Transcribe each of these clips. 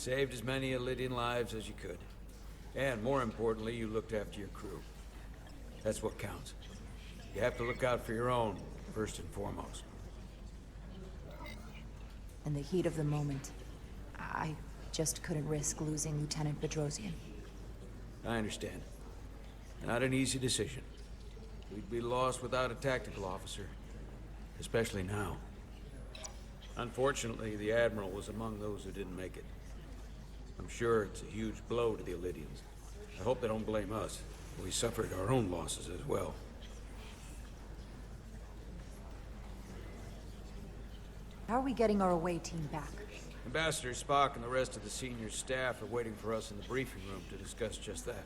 saved as many Lydian lives as you could. And more importantly, you looked after your crew. That's what counts. You have to look out for your own, first and foremost. In the heat of the moment, I just couldn't risk losing Lieutenant Bedrosian. I understand. Not an easy decision. We'd be lost without a tactical officer. Especially now. Unfortunately, the Admiral was among those who didn't make it. I'm sure it's a huge blow to the Lydians. I hope they don't blame us. We suffered our own losses as well. How are we getting our away team back? Ambassador Spock and the rest of the senior staff are waiting for us in the briefing room to discuss just that.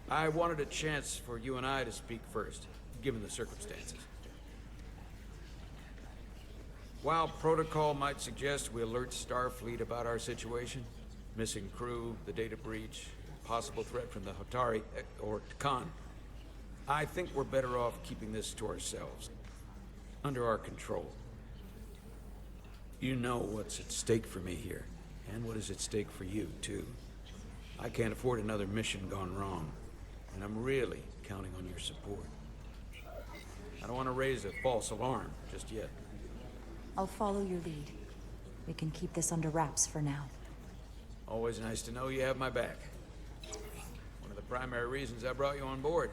I wanted a chance for you and I to speak first, given the circumstances. While protocol might suggest we alert Starfleet about our situation, missing crew, the data breach, possible threat from the Hotari, or Takan, I think we're better off keeping this to ourselves, under our control. You know what's at stake for me here, and what is at stake for you, too. I can't afford another mission gone wrong, and I'm really counting on your support. I don't want to raise a false alarm just yet. I'll follow your lead. We can keep this under wraps for now. Always nice to know you have my back. One of the primary reasons I brought you on board.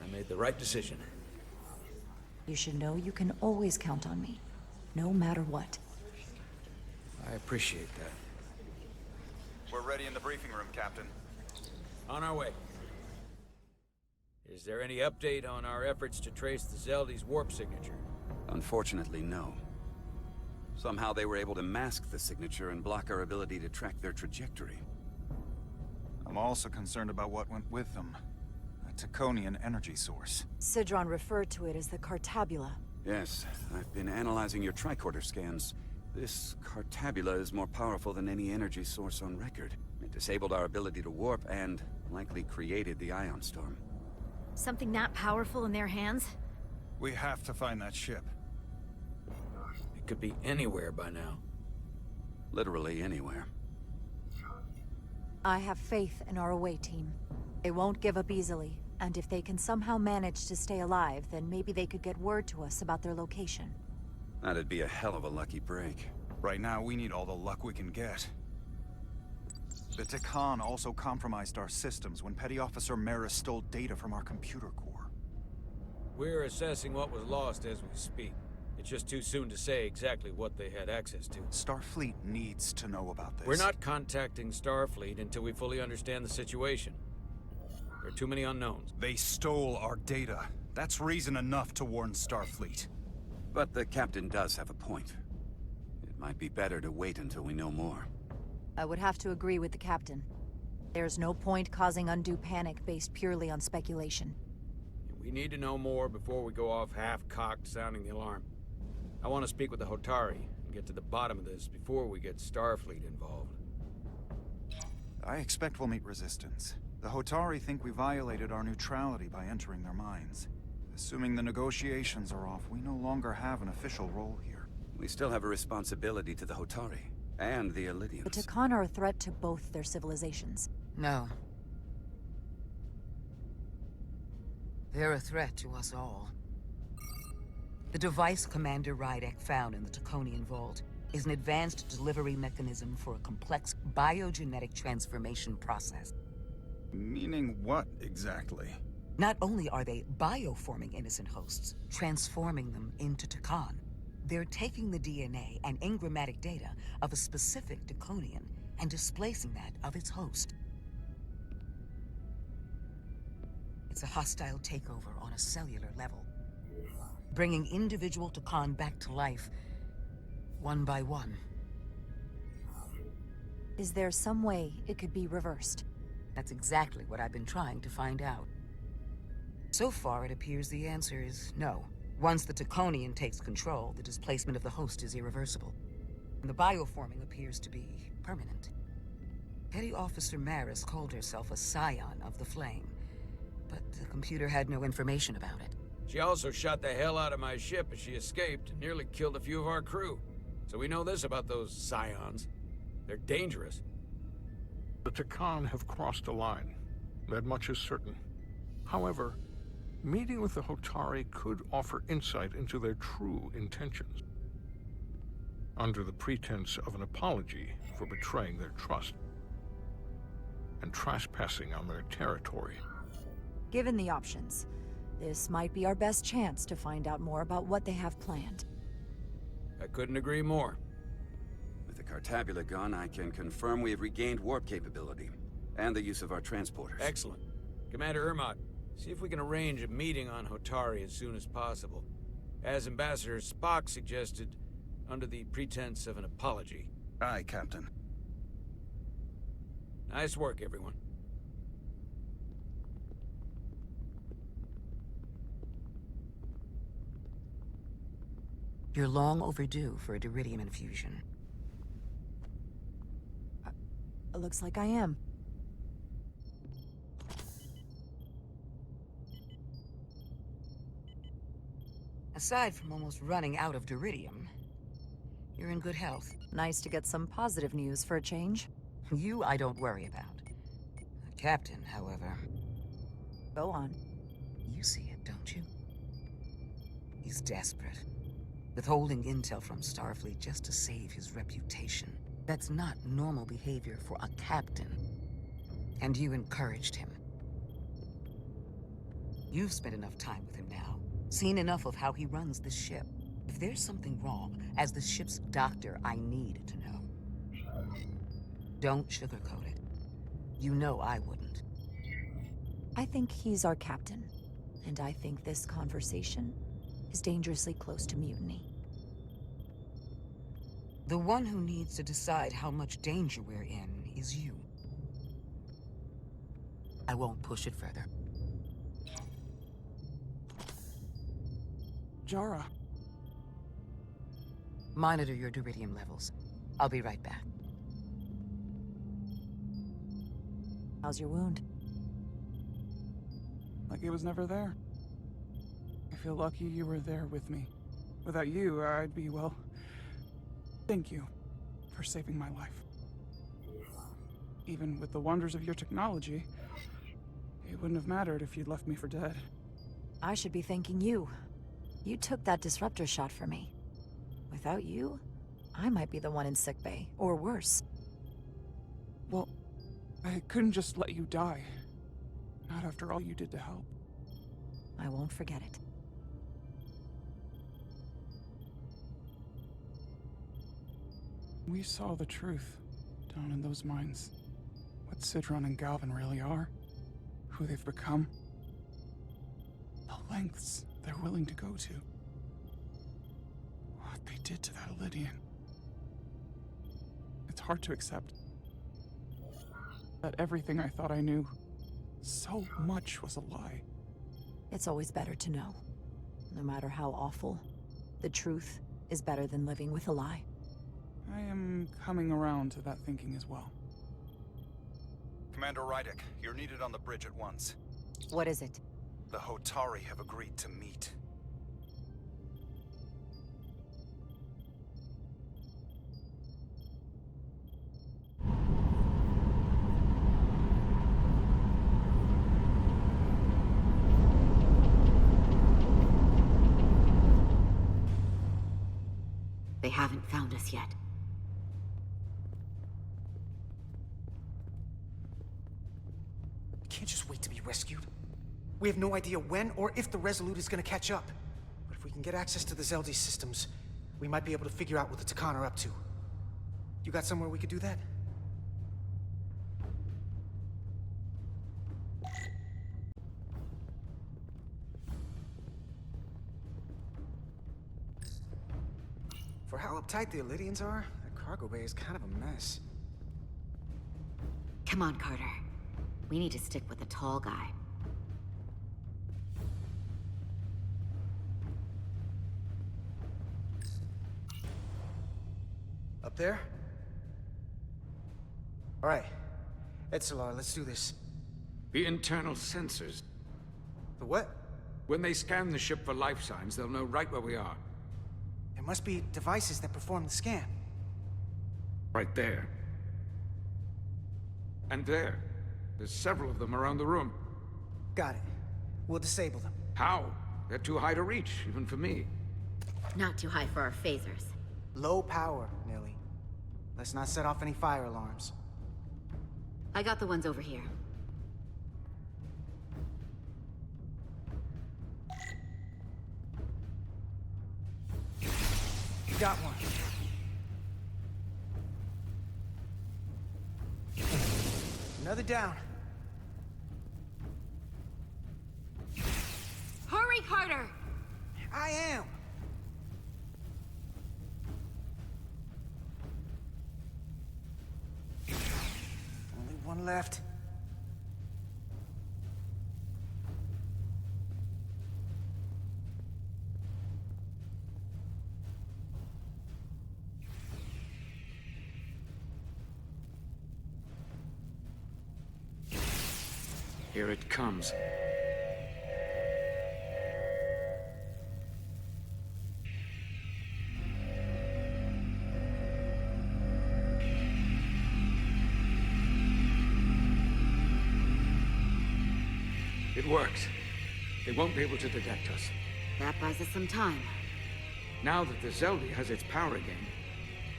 I made the right decision. You should know you can always count on me, no matter what. I appreciate that. We're ready in the briefing room, Captain. On our way. Is there any update on our efforts to trace the Zeldy's warp signature? Unfortunately, no. Somehow they were able to mask the signature and block our ability to track their trajectory. I'm also concerned about what went with them. A Taconian energy source. Sidron referred to it as the Cartabula. Yes, I've been analyzing your tricorder scans. This Cartabula is more powerful than any energy source on record. It disabled our ability to warp and likely created the ion storm. Something that powerful in their hands? We have to find that ship. It could be anywhere by now. Literally anywhere. I have faith in our away team. They won't give up easily, and if they can somehow manage to stay alive, then maybe they could get word to us about their location. That'd be a hell of a lucky break. Right now, we need all the luck we can get. The Takan also compromised our systems when Petty Officer Maris stole data from our computer core. We're assessing what was lost as we speak. It's just too soon to say exactly what they had access to. Starfleet needs to know about this. We're not contacting Starfleet until we fully understand the situation. There are too many unknowns. They stole our data. That's reason enough to warn Starfleet. But the captain does have a point. It might be better to wait until we know more. I would have to agree with the captain. There's no point causing undue panic based purely on speculation. We need to know more before we go off half-cocked sounding the alarm. I want to speak with the Hotari and get to the bottom of this before we get Starfleet involved. I expect we'll meet resistance. The Hotari think we violated our neutrality by entering their minds. Assuming the negotiations are off, we no longer have an official role here. We still have a responsibility to the Hotari and the Elydians. The Takan are a threat to both their civilizations. No. They're a threat to us all. The device Commander Rydek found in the Taconian vault is an advanced delivery mechanism for a complex biogenetic transformation process. Meaning what, exactly? Not only are they bioforming innocent hosts, transforming them into Takan, they're taking the DNA and engrammatic data of a specific Taconian and displacing that of its host. It's a hostile takeover on a cellular level, bringing individual Takan back to life, one by one. Is there some way it could be reversed? That's exactly what I've been trying to find out. So far, it appears the answer is no. Once the Taconian takes control, the displacement of the host is irreversible. And the bioforming appears to be permanent. Petty Officer Maris called herself a scion of the Flame, but the computer had no information about it. She also shot the hell out of my ship as she escaped and nearly killed a few of our crew. So we know this about those scions. They're dangerous. The Takan have crossed a line. That much is certain. However, meeting with the Hotari could offer insight into their true intentions. Under the pretense of an apology for betraying their trust and trespassing on their territory. Given the options, this might be our best chance to find out more about what they have planned. I couldn't agree more. With the Cartabula gone, I can confirm we have regained warp capability, and the use of our transporters. Excellent. Commander Ermot, see if we can arrange a meeting on Hotari as soon as possible. As Ambassador Spock suggested, under the pretense of an apology. Aye, Captain. Nice work, everyone. You're long overdue for a Diridium infusion. It looks like I am. Aside from almost running out of Diridium, you're in good health. Nice to get some positive news for a change. You, I don't worry about. The Captain, however, Go on. you see it, don't you? He's desperate. Withholding intel from Starfleet just to save his reputation. That's not normal behavior for a captain. And you encouraged him. You've spent enough time with him now. Seen enough of how he runs the ship. If there's something wrong, as the ship's doctor, I need to know. Don't sugarcoat it. You know I wouldn't. I think he's our captain, and I think this conversation is dangerously close to mutiny. The one who needs to decide how much danger we're in is you. I won't push it further. Jara. Monitor your Diridium levels. I'll be right back. How's your wound? Like it was never there. I feel lucky you were there with me. Without you, I'd be, well... Thank you for saving my life. Even with the wonders of your technology, it wouldn't have mattered if you'd left me for dead. I should be thanking you. You took that disruptor shot for me. Without you, I might be the one in sickbay, or worse. Well, I couldn't just let you die. Not after all you did to help. I won't forget it. We saw the truth down in those mines. What Sidron and Galvin really are. Who they've become. The lengths they're willing to go to. What they did to that Lydian. It's hard to accept that everything I thought I knew, so much was a lie. It's always better to know. No matter how awful, the truth is better than living with a lie. I am coming around to that thinking as well. Commander Rydick, you're needed on the bridge at once. What is it? The Hotari have agreed to meet. They haven't found us yet. We can't just wait to be rescued. We have no idea when or if the Resolute is gonna catch up. But if we can get access to the Zeldy systems, we might be able to figure out what the Takan are up to. You got somewhere we could do that? For how uptight the Elydians are, that cargo bay is kind of a mess. Come on, Carter. We need to stick with the tall guy. Up there? All right. Etzelar, let's do this. The internal sensors. The what? When they scan the ship for life signs, they'll know right where we are. There must be devices that perform the scan. Right there. And there. There's several of them around the room. Got it. We'll disable them. How? They're too high to reach, even for me. Not too high for our phasers. Low power, Millie. Let's not set off any fire alarms. I got the ones over here. Got one. Another down. Hurry, Carter! I am! Only one left. Here it comes. It works. They won't be able to detect us. That buys us some time. Now that the Zeldy has its power again,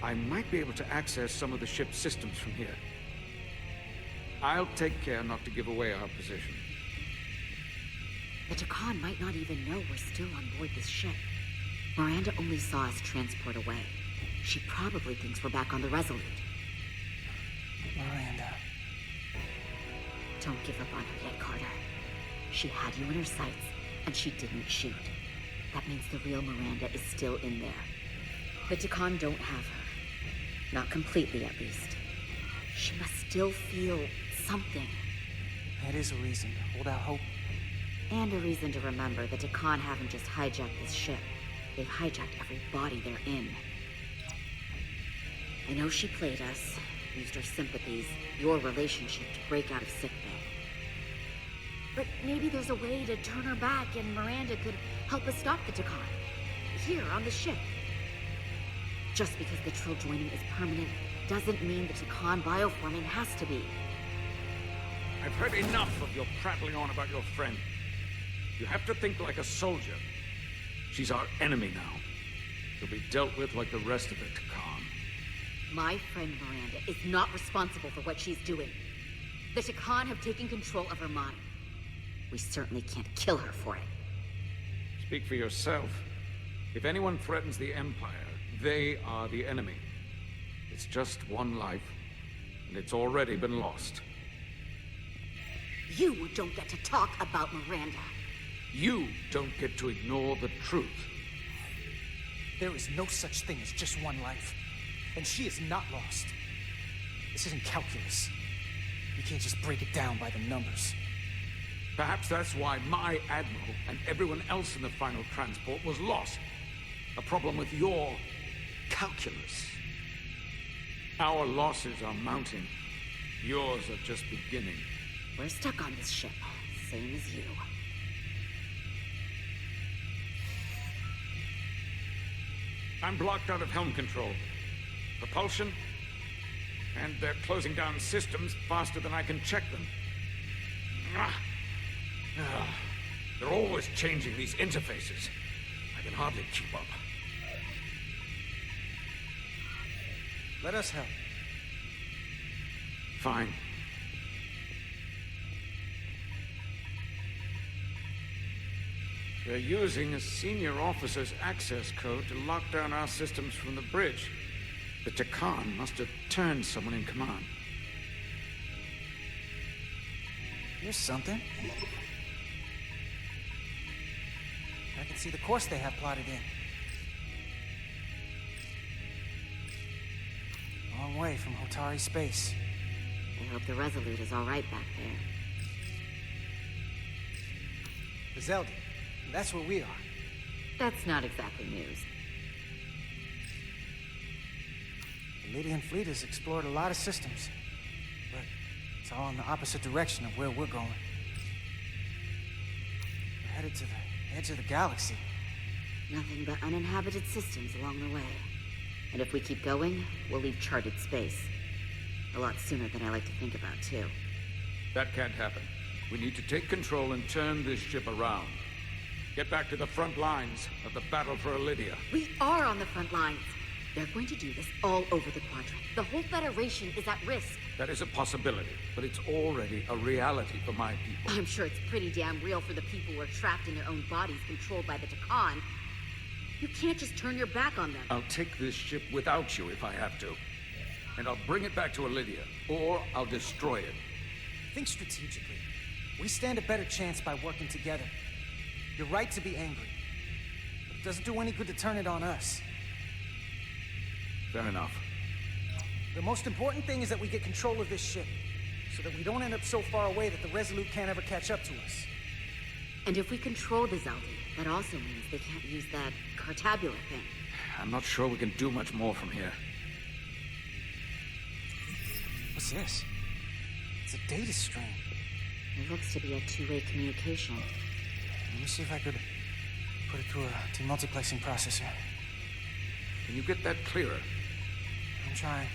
I might be able to access some of the ship's systems from here. I'll take care not to give away our position. The Takan might not even know we're still on board this ship. Miranda only saw us transport away. She probably thinks we're back on the Resolute. Miranda. Don't give up on her yet, Carter. She had you in her sights, and she didn't shoot. That means the real Miranda is still in there. The Takan don't have her. Not completely, at least. She must still feel something. That is a reason to hold out hope. And a reason to remember the Takan haven't just hijacked this ship. They've hijacked every body they're in. I know she played us, used her sympathies, your relationship to break out of sickbay. But maybe there's a way to turn her back and Miranda could help us stop the Takan. Here, on the ship. Just because the Trill joining is permanent doesn't mean the Takan bioforming has to be. I've heard enough of your prattling on about your friend. You have to think like a soldier. She's our enemy now. She'll be dealt with like the rest of the Takan. My friend Miranda is not responsible for what she's doing. The Takan have taken control of her mind. We certainly can't kill her for it. Speak for yourself. If anyone threatens the Empire, they are the enemy. It's just one life, and it's already been lost. You don't get to talk about Miranda. You don't get to ignore the truth. There is no such thing as just one life. And she is not lost. This isn't calculus. You can't just break it down by the numbers. Perhaps that's why my Admiral and everyone else in the final transport was lost. A problem with your calculus. Our losses are mounting. Yours are just beginning. We're stuck on this ship, same as you. I'm blocked out of helm control. Propulsion? And they're closing down systems faster than I can check them. They're always changing these interfaces. I can hardly keep up. Let us help. Fine. They're using a senior officer's access code to lock down our systems from the bridge. The Takan must have turned someone in command. Here's something. I can see the course they have plotted in. Long way from Hotari space. I hope the Resolute is all right back there. The Zeldy. That's where we are. That's not exactly news. The Lydian fleet has explored a lot of systems. But it's all in the opposite direction of where we're going. We're headed to the edge of the galaxy. Nothing but uninhabited systems along the way. And if we keep going, we'll leave charted space. A lot sooner than I like to think about, too. That can't happen. We need to take control and turn this ship around. Get back to the front lines of the battle for Elydia. We are on the front lines. They're going to do this all over the Quadrant. The whole Federation is at risk. That is a possibility, but it's already a reality for my people. I'm sure it's pretty damn real for the people who are trapped in their own bodies controlled by the Takan. You can't just turn your back on them. I'll take this ship without you if I have to. And I'll bring it back to Elydia, or I'll destroy it. Think strategically. We stand a better chance by working together. You're right to be angry. But it doesn't do any good to turn it on us. Fair enough. The most important thing is that we get control of this ship, so that we don't end up so far away that the Resolute can't ever catch up to us. And if we control the Zeldy, that also means they can't use that Cartabula thing. I'm not sure we can do much more from here. What's this? It's a data stream. It looks to be a two-way communication. Let me see if I could put it through a demultiplexing processor. Can you get that clearer? I'm trying.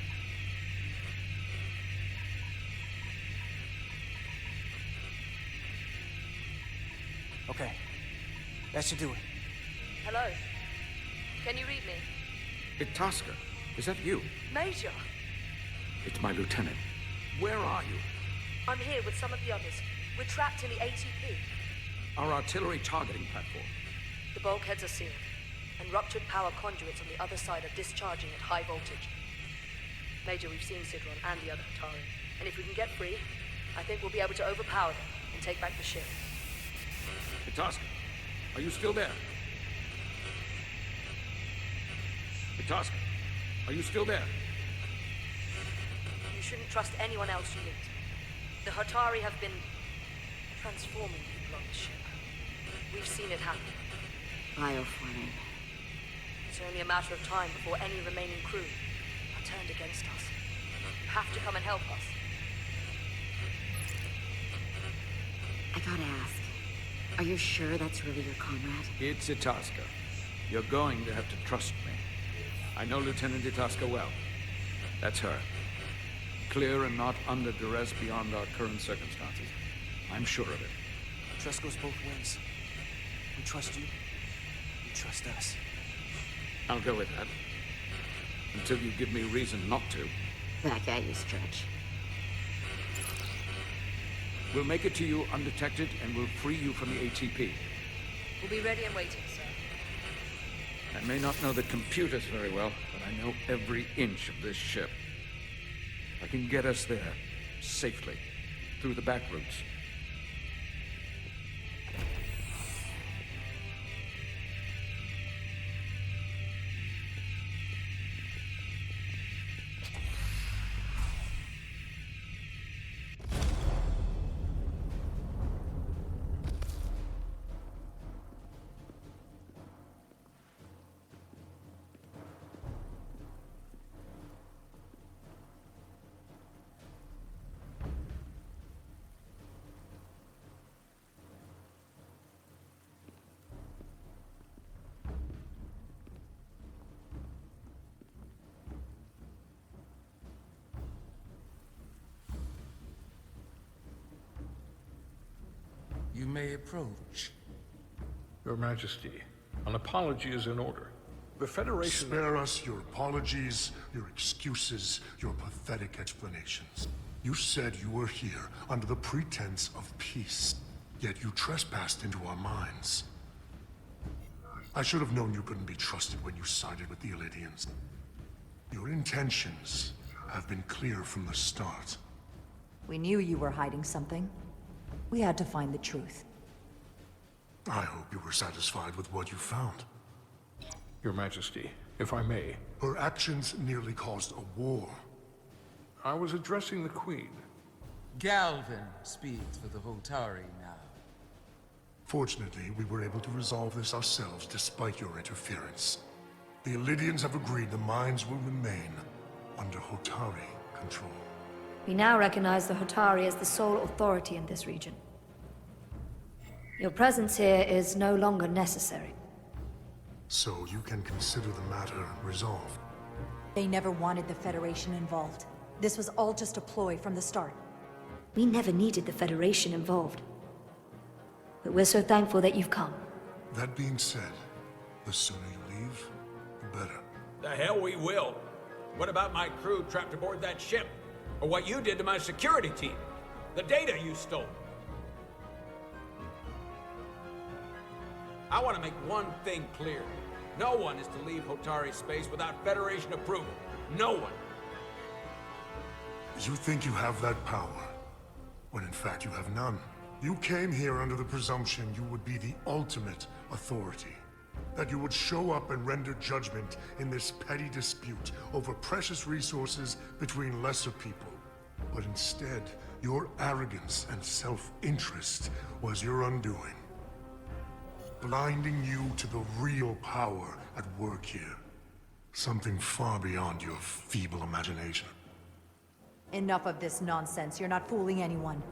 Okay. That should do it. Hello? Can you read me? Itasca, is that you? Major! It's my lieutenant. Where are you? I'm here with some of the others. We're trapped in the ATP. Our artillery targeting platform. The bulkheads are sealed, and ruptured power conduits on the other side are discharging at high voltage. Major, we've seen Sidron and the other Hatari, and if we can get free, I think we'll be able to overpower them and take back the ship. Itasca, are you still there? Itasca, are you still there? You shouldn't trust anyone else you meet. The Hatari have been transforming people on the ship. We've seen it happen. Bioforming. It's only a matter of time before any remaining crew are turned against us. You have to come and help us. I gotta ask, are you sure that's really your comrade? It's Itasca. You're going to have to trust me. I know Lieutenant Itasca well. That's her. Clear and not under duress beyond our current circumstances. I'm sure of it. Trust goes both ways. We trust you. You trust us. I'll go with that. Until you give me reason not to. Back at you, Stretch. We'll make it to you undetected, and we'll free you from the ATP. We'll be ready and waiting, sir. I may not know the computers very well, but I know every inch of this ship. I can get us there, safely, through the back routes. You may approach. Your Majesty, an apology is in order. The Federation... Spare us your apologies, your excuses, your pathetic explanations. You said you were here under the pretense of peace, yet you trespassed into our minds. I should have known you couldn't be trusted when you sided with the Elydians. Your intentions have been clear from the start. We knew you were hiding something. We had to find the truth. I hope you were satisfied with what you found. Your Majesty, if I may. Her actions nearly caused a war. I was addressing the Queen. Galvin speaks for the Hotari now. Fortunately, we were able to resolve this ourselves despite your interference. The Elydians have agreed the mines will remain under Hotari control. We now recognize the Hotari as the sole authority in this region. Your presence here is no longer necessary. So you can consider the matter resolved. They never wanted the Federation involved. This was all just a ploy from the start. We never needed the Federation involved. But we're so thankful that you've come. That being said, the sooner you leave, the better. The hell we will. What about my crew trapped aboard that ship? Or what you did to my security team? The data you stole? I want to make one thing clear. No one is to leave Hotari space without Federation approval. No one. You think you have that power, when in fact you have none. You came here under the presumption you would be the ultimate authority. That you would show up and render judgment in this petty dispute over precious resources between lesser people. But instead, your arrogance and self-interest was your undoing. Blinding you to the real power at work here. Something far beyond your feeble imagination. Enough of this nonsense. You're not fooling anyone.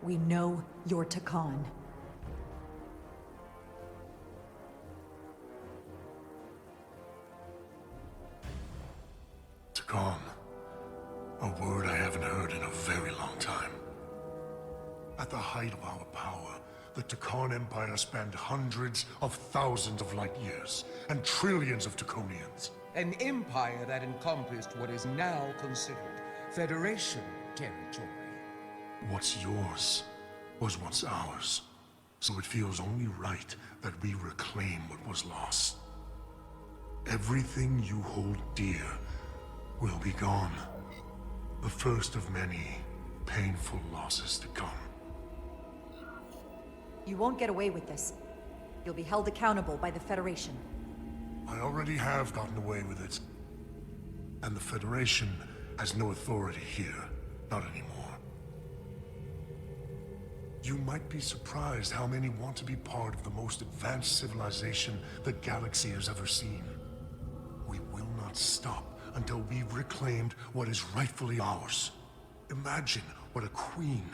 We know you're Takan. Takan. A word I haven't heard in a very long time. At the height of our power, the Takan Empire spanned hundreds of thousands of light years, and trillions of Taconians. An empire that encompassed what is now considered Federation territory. What's yours was once ours, so it feels only right that we reclaim what was lost. Everything you hold dear will be gone. The first of many painful losses to come. You won't get away with this. You'll be held accountable by the Federation. I already have gotten away with it. And the Federation has no authority here. Not anymore. You might be surprised how many want to be part of the most advanced civilization the galaxy has ever seen. We will not stop until we've reclaimed what is rightfully ours. Imagine what a queen,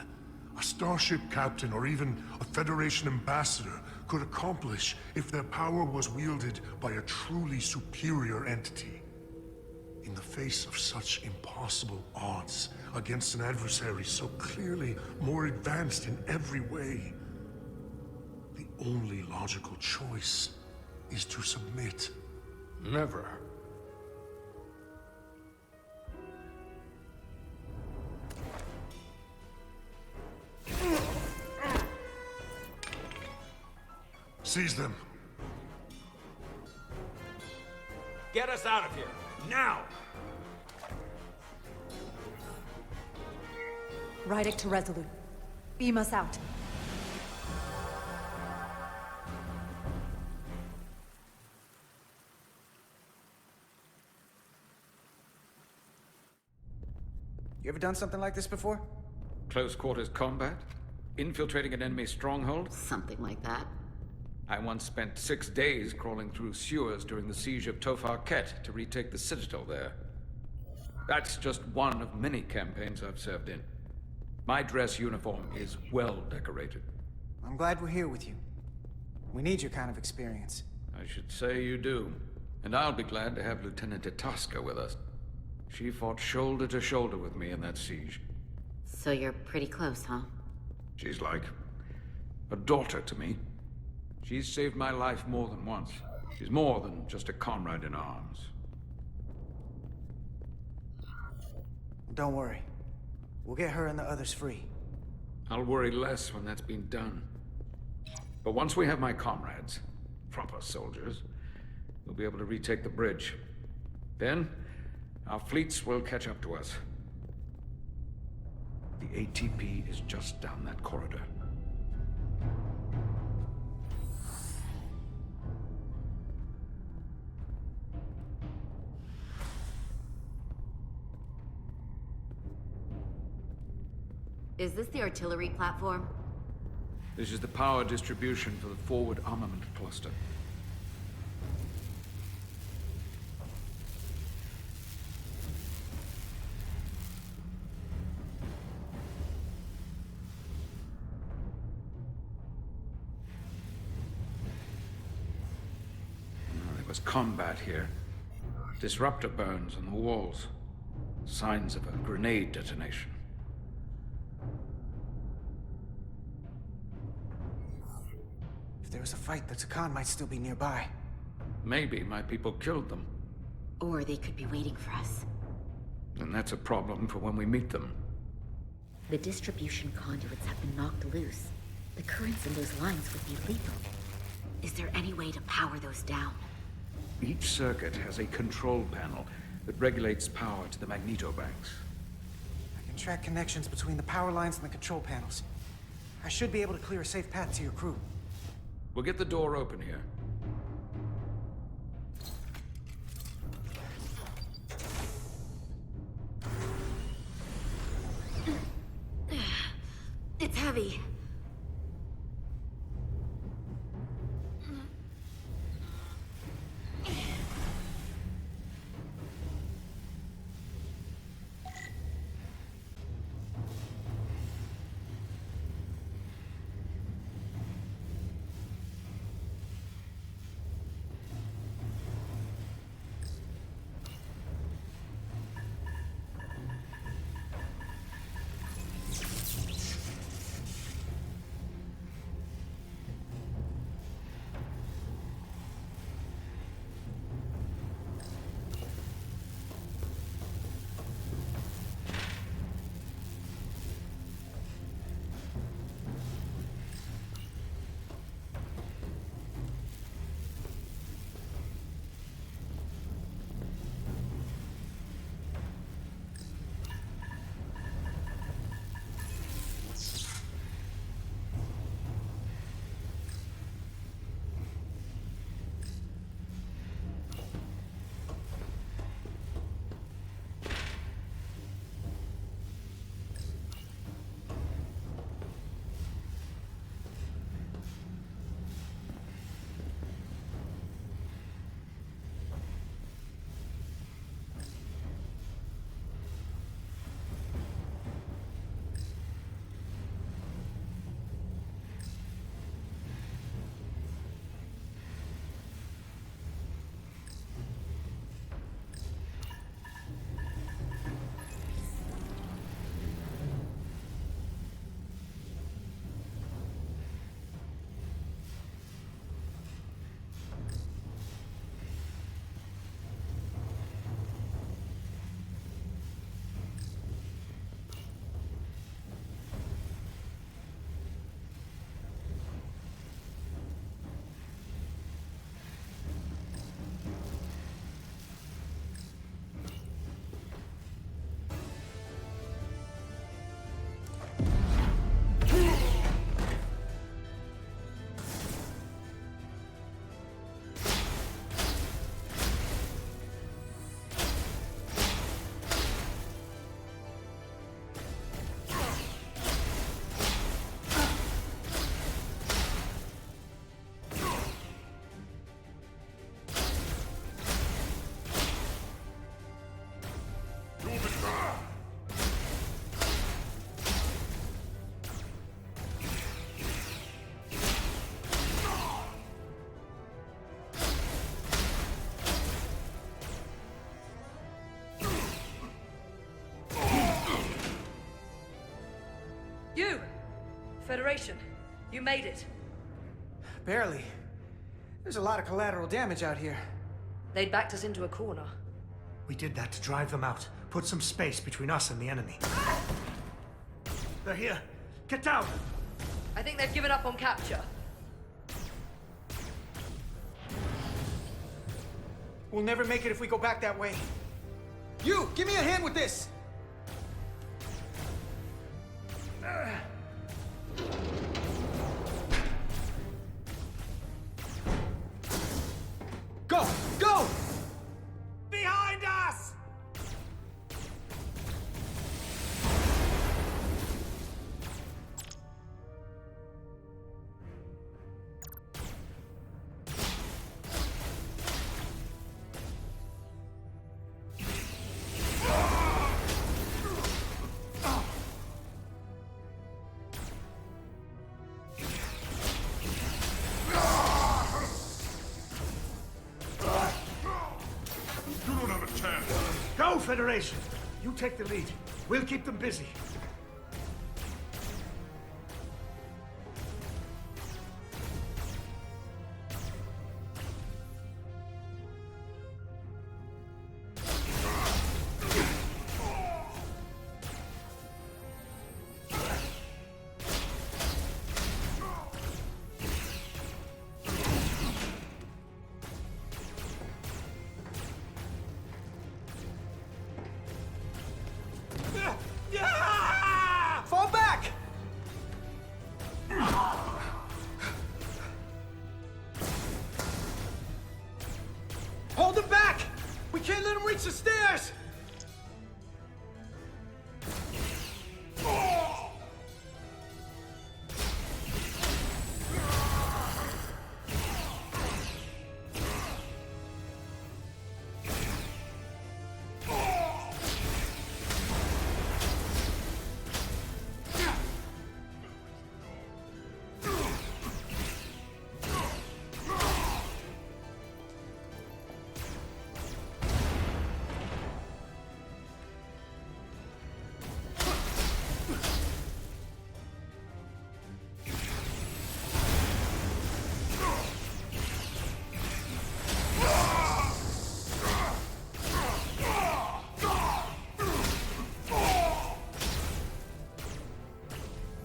a starship captain, or even a Federation ambassador could accomplish if their power was wielded by a truly superior entity. In the face of such impossible odds against an adversary so clearly more advanced in every way, the only logical choice is to submit. Never. Seize them. Get us out of here, now! Ride to Resolute. Beam us out. You ever done something like this before? Close quarters combat? Infiltrating an enemy stronghold? Something like that. I once spent 6 days crawling through sewers during the siege of Tofar Ket to retake the citadel there. That's just one of many campaigns I've served in. My dress uniform is well decorated. I'm glad we're here with you. We need your kind of experience. I should say you do. And I'll be glad to have Lieutenant Itasca with us. She fought shoulder to shoulder with me in that siege. So you're pretty close, huh? She's like a daughter to me. She's saved my life more than once. She's more than just a comrade in arms. Don't worry. We'll get her and the others free. I'll worry less when that's been done. But once we have my comrades, proper soldiers, we'll be able to retake the bridge. Then, our fleets will catch up to us. The ATP is just down that corridor. Is this the artillery platform? This is the power distribution for the forward armament cluster. There was combat here. Disruptor burns on the walls. Signs of a grenade detonation. If there was a fight, the Takan might still be nearby. Maybe my people killed them. Or they could be waiting for us. And that's a problem for when we meet them. The distribution conduits have been knocked loose. The currents in those lines would be lethal. Is there any way to power those down? Each circuit has a control panel that regulates power to the magnetobanks. I can track connections between the power lines and the control panels. I should be able to clear a safe path to your crew. We'll get the door open here. It's heavy. Federation, you made it. Barely. There's a lot of collateral damage out here. They'd backed us into a corner. We did that to drive them out. Put some space between us and the enemy. They're here. Get down! I think they've given up on capture. We'll never make it if we go back that way. You, give me a hand with this! Go! Go! Behind us! Federation. You take the lead. We'll keep them busy. Fall back! Hold him back! We can't let him reach the stairs!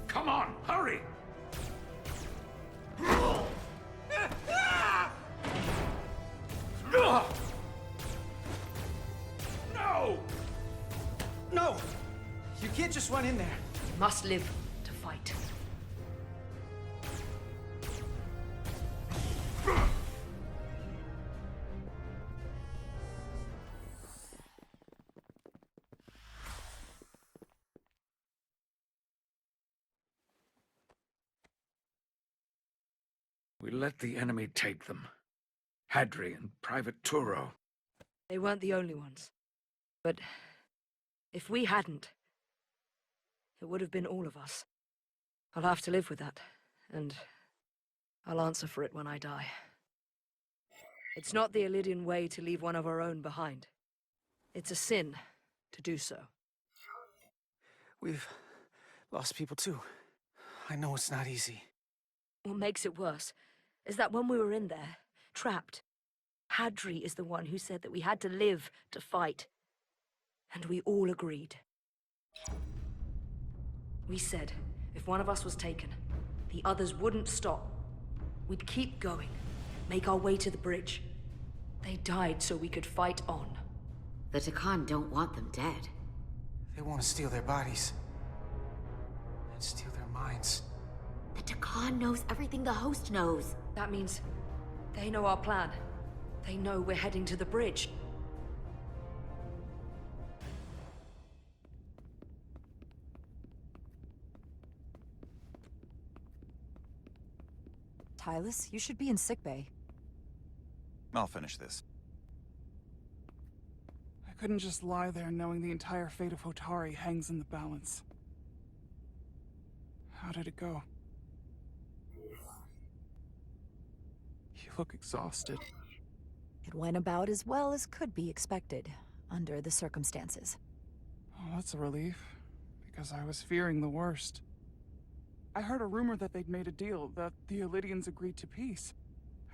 Come on, hurry! No! No! You can't just run in there. We must live to fight. We let the enemy take them. Hadri and Private Turo. They weren't the only ones. But if we hadn't, it would have been all of us. I'll have to live with that, and I'll answer for it when I die. It's not the Illidian way to leave one of our own behind. It's a sin to do so. We've lost people too. I know it's not easy. What makes it worse is that when we were in there, trapped, Hadri is the one who said that we had to live to fight. And we all agreed. We said, if one of us was taken, the others wouldn't stop. We'd keep going, make our way to the bridge. They died so we could fight on. The Takan don't want them dead. They want to steal their bodies. And steal their minds. The Takan knows everything the host knows. That means they know our plan. They know we're heading to the bridge. Tylus, you should be in sickbay. I'll finish this. I couldn't just lie there knowing the entire fate of Hotari hangs in the balance. How did it go? You look exhausted. It went about as well as could be expected, under the circumstances. Oh, that's a relief, because I was fearing the worst. I heard a rumor that they'd made a deal, that the Illidians agreed to peace.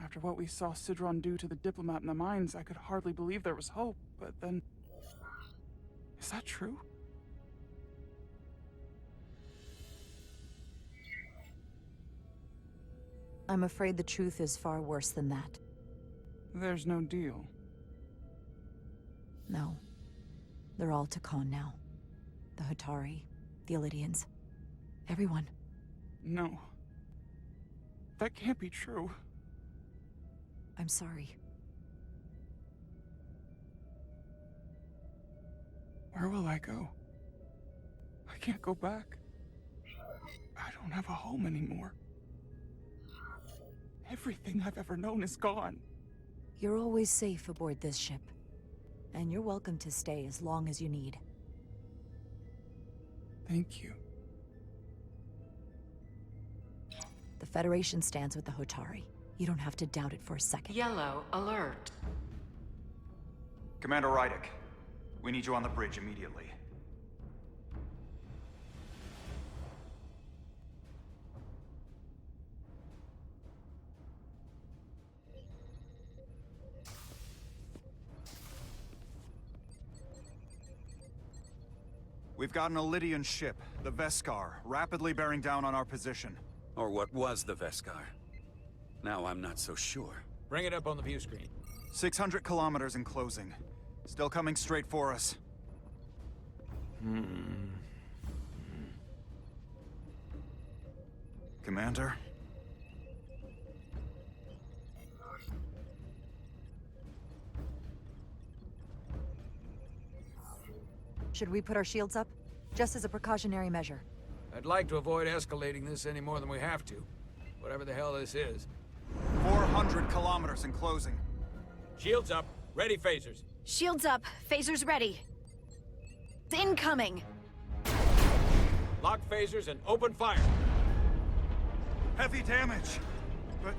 After what we saw Sidron do to the diplomat in the mines, I could hardly believe there was hope, but then... Is that true? I'm afraid the truth is far worse than that. There's no deal. No. They're all Takan now. The Hotari, the Illidians. Everyone. No. That can't be true. I'm sorry. Where will I go? I can't go back. I don't have a home anymore. Everything I've ever known is gone. You're always safe aboard this ship. And you're welcome to stay as long as you need. Thank you. The Federation stands with the Hotari. You don't have to doubt it for a second. Yellow alert. Commander Rydick, We need you on the bridge immediately. We've got an Elydian ship, the Veskar, rapidly bearing down on our position. Or what was the Veskar? Now I'm not so sure. Bring it up on the view screen. 600 kilometers in closing. Still coming straight for us. Commander? Should we put our shields up? Just as a precautionary measure. I'd like to avoid escalating this any more than we have to. Whatever the hell this is. 400 kilometers in closing. Shields up. Ready phasers. Shields up. Phasers ready. It's incoming. Lock phasers and open fire. Heavy damage. But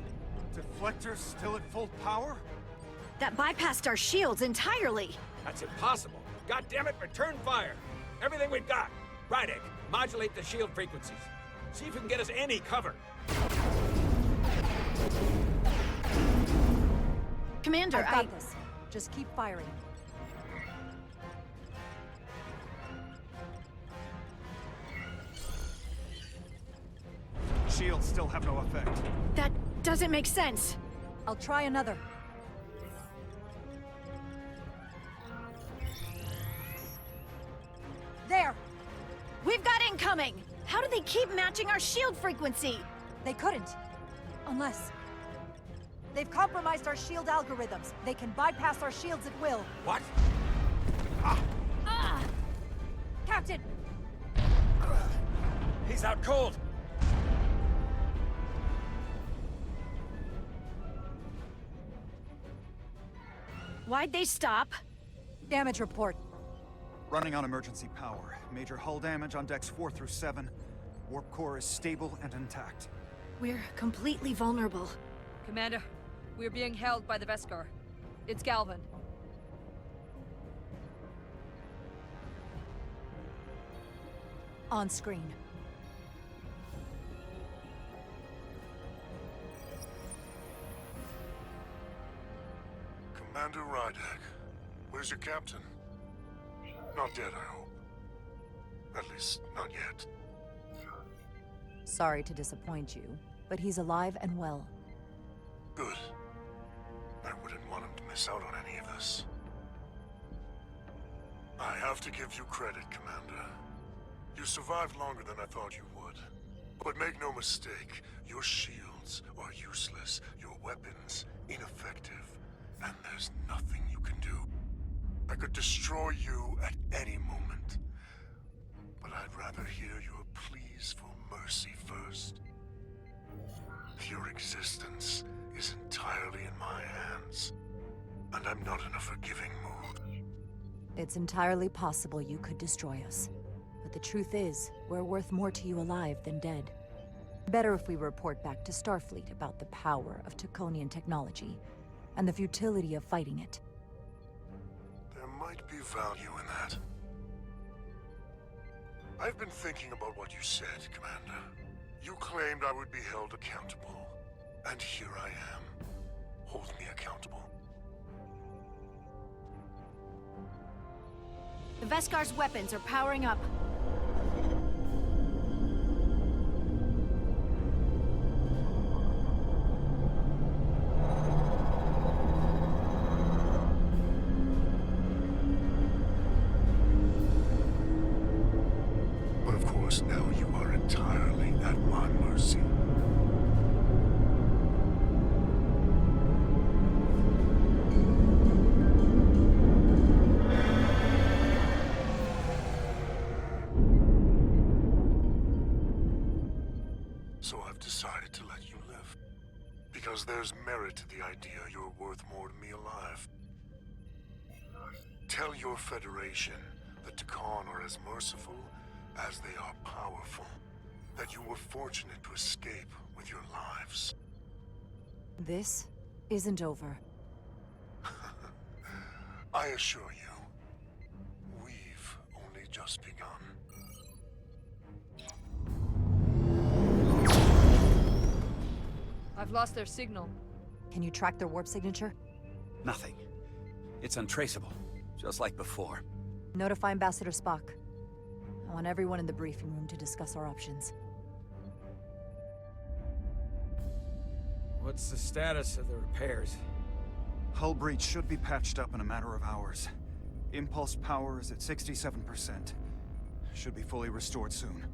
deflectors still at full power? That bypassed our shields entirely. That's impossible. God damn it, return fire. Everything we've got. Rydek, modulate the shield frequencies. See if you can get us any cover. Commander, I've got this. Just keep firing. Shields still have no effect. That doesn't make sense. I'll try another. There! We've got incoming! How do they keep matching our shield frequency? They couldn't. Unless... They've compromised our shield algorithms. They can bypass our shields at will. What? Captain! He's out cold. Why'd they stop? Damage report. Running on emergency power. Major hull damage on decks 4 through 7. Warp core is stable and intact. We're completely vulnerable. Commander, we're being held by the Veskar. It's Galvin. On screen. Commander Rydek, where's your captain? Not dead, I hope. At least, not yet. Sorry to disappoint you, but he's alive and well. Good. I wouldn't want him to miss out on any of this. I have to give you credit, Commander. You survived longer than I thought you would. But make no mistake, your shields are useless, your weapons ineffective, and there's nothing you can do. I could destroy you at any moment. But I'd rather hear your pleas for mercy first. Your existence is entirely in my hands, and I'm not in a forgiving mood. It's entirely possible you could destroy us. But the truth is, we're worth more to you alive than dead. Better if we report back to Starfleet about the power of Taconian technology, and the futility of fighting it. There might be value in that. I've been thinking about what you said, Commander. You claimed I would be held accountable. And here I am. Hold me accountable. The Veskar's weapons are powering up. But of course, now you are entirely at my mercy. So I've decided to let you live. Because there's merit to the idea you're worth more to me alive. Tell your Federation that Takan are as merciful as they are powerful. That you were fortunate to escape with your lives. This isn't over. I assure you, just begun. I've lost their signal. Can you track their warp signature? Nothing. It's untraceable, just like before. Notify Ambassador Spock. I want everyone in the briefing room to discuss our options. What's the status of the repairs? Hull breach should be patched up in a matter of hours. Impulse power is at 67%. Should be fully restored soon.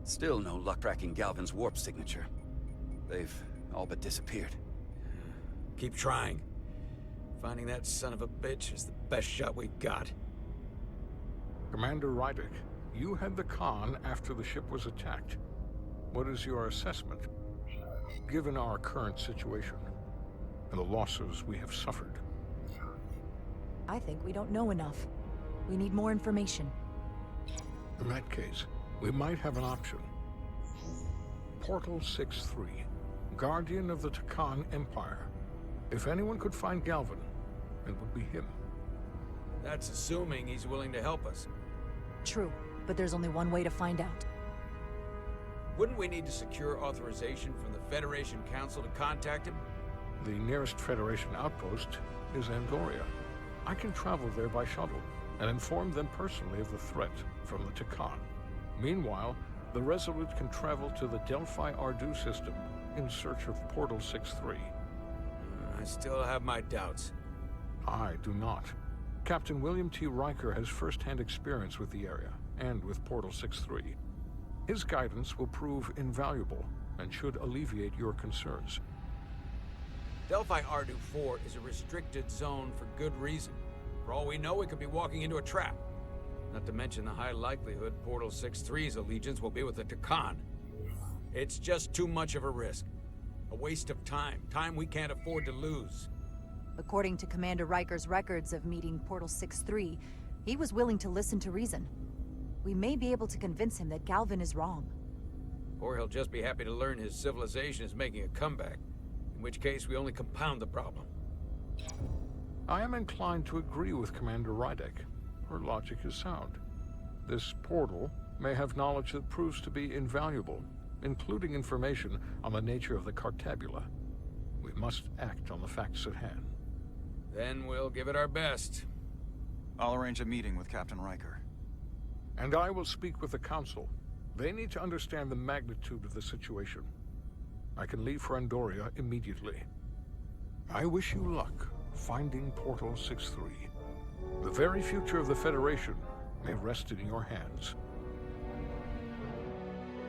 Still no luck tracking Galvin's warp signature. They've all but disappeared. Keep trying. Finding that son of a bitch is the best shot we've got. Commander Rydick, you had the Khan after the ship was attacked. What is your assessment, given our current situation and the losses we have suffered? I think we don't know enough. We need more information. In that case, we might have an option. Portal 6-3, Guardian of the Takan Empire. If anyone could find Galvin, it would be him. That's assuming he's willing to help us. True, but there's only one way to find out. Wouldn't we need to secure authorization from the Federation Council to contact him? The nearest Federation outpost is Andoria. I can travel there by shuttle and inform them personally of the threat from the Takan. Meanwhile, the Resolute can travel to the Delphi Ardu system in search of Portal 6-3. I still have my doubts. I do not. Captain William T. Riker has first-hand experience with the area and with Portal 6-3. His guidance will prove invaluable and should alleviate your concerns. Delphi Ardu 4 is a restricted zone for good reason. For all we know, we could be walking into a trap. Not to mention the high likelihood Portal 6-3's allegiance will be with the Takan. It's just too much of a risk. A waste of time. Time we can't afford to lose. According to Commander Riker's records of meeting Portal 6-3, he was willing to listen to reason. We may be able to convince him that Galvin is wrong. Or he'll just be happy to learn his civilization is making a comeback. In which case, we only compound the problem. I am inclined to agree with Commander Rydick. Her logic is sound. This portal may have knowledge that proves to be invaluable, including information on the nature of the Cartabula. We must act on the facts at hand. Then we'll give it our best. I'll arrange a meeting with Captain Riker. And I will speak with the Council. They need to understand the magnitude of the situation. I can leave for Andoria immediately. I wish you luck finding Portal 6-3. The very future of the Federation may rest in your hands.